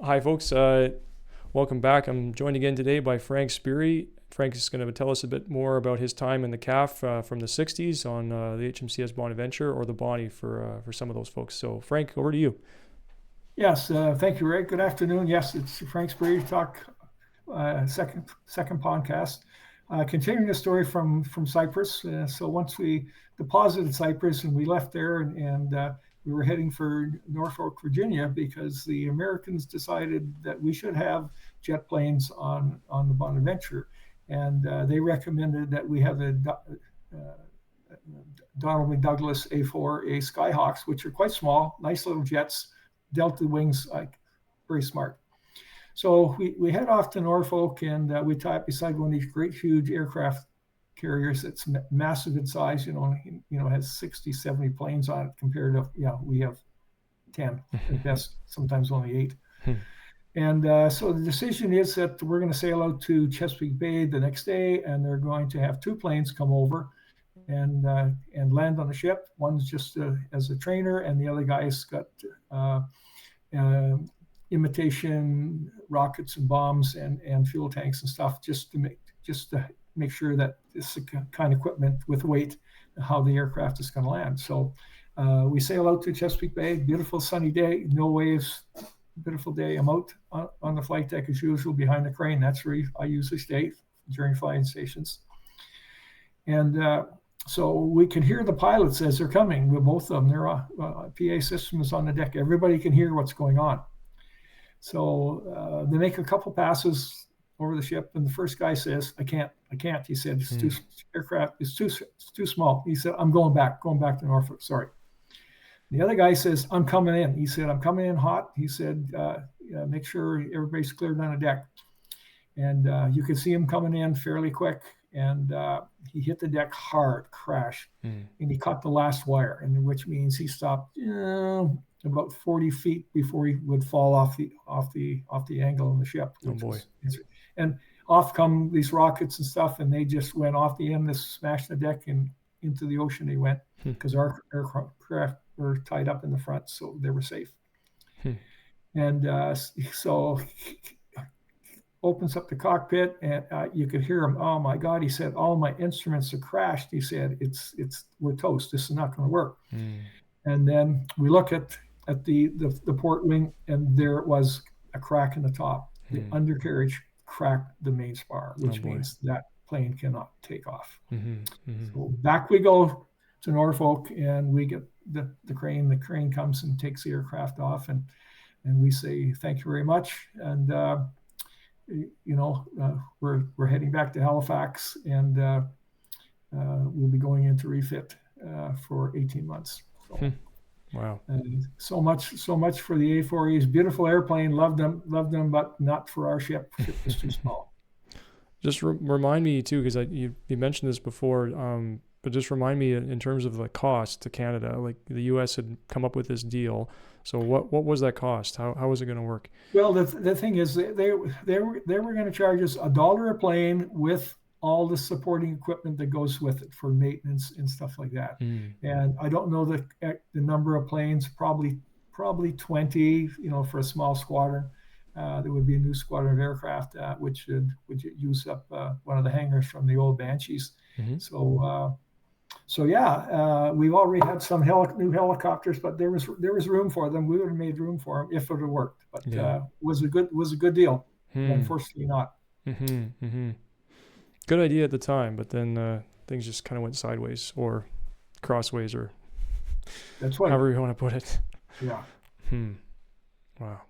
Hi, folks. Welcome back. I'm joined again today by Frank Spearey. Frank is going to tell us a bit more about his time in the CAF from the 60s on the HMCS Bonaventure, or the Bonnie for some of those folks. So, Frank, over to you. Yes, thank you, Rick. Good afternoon. Yes, it's Frank Spearey Talk, second podcast. Continuing the story from Cyprus. So once we deposited Cyprus and we left there, and we were heading for Norfolk, Virginia, because the Americans decided that we should have jet planes on the Bonaventure, and they recommended that we have the McDonnel-Douglas A4 SkyHawks, which are quite small, nice little jets, delta wings, like very smart. So we head off to Norfolk, and we tie up beside one of these great, huge aircraft carriers that's massive in size. Has 60, 70 planes on it compared to, we have 10 at best, sometimes only 8. And so the decision is that we're going to sail out to Chesapeake Bay the next day, and they're going to have 2 planes come over and land on the ship. One's just as a trainer, and the other guy's got imitation rockets and bombs and fuel tanks and stuff, just to make sure that this kind of equipment with weight, how the aircraft is going to land. So we sail out to Chesapeake Bay. Beautiful sunny day, no waves, beautiful day. I'm out on the flight deck as usual behind the crane. That's where I usually stay during flying stations. And so we can hear the pilots as they're coming. Both of them, their PA system is on the deck. Everybody can hear what's going on. So they make a couple passes over the ship, and the first guy says, I can't. He said, it's too small. He said, I'm going back to Norfolk, sorry. The other guy says, I'm coming in. He said, I'm coming in hot. He said, make sure everybody's cleared on the deck. And you could see him coming in fairly quick, and he hit the deck hard, crash, and he caught the last wire, and which means he stopped about 40 feet before he would fall off the angle of the ship. Oh boy! And off come these rockets and stuff, and they just went off the end, smashed the deck, and into the ocean they went, because our aircraft were tied up in the front, so they were safe. And so opens up the cockpit, and you could hear him. Oh my God! He said, all my instruments are crashed. He said, we're toast. This is not going to work. And then we look at the port wing, and there was a crack in the top. The undercarriage cracked the main spar, which means that plane cannot take off. So back we go to Norfolk, and we get the crane. The crane comes and takes the aircraft off, and we say thank you very much. And we're heading back to Halifax, and we'll be going into refit for 18 months. So, wow! And so much for the A4Es. Beautiful airplane, loved them, but not for our ship. Ship was too small. Just remind me too, because you mentioned this before, but just remind me in terms of the cost to Canada. Like the U.S. had come up with this deal. So what was that cost? How was it going to work? Well, the thing is, they were going to charge us $1 a plane with all the supporting equipment that goes with it for maintenance and stuff like that. And I don't know the number of planes, probably 20, for a small squadron. There would be a new squadron of aircraft which would use up one of the hangars from the old Banshees. So we've already had some new helicopters, but there was room for them. We would have made room for them if it had worked. But was a good deal. Unfortunately, not. Good idea at the time, but then things just kind of went sideways or crossways, or that's what, however you want to put it. Yeah. Wow.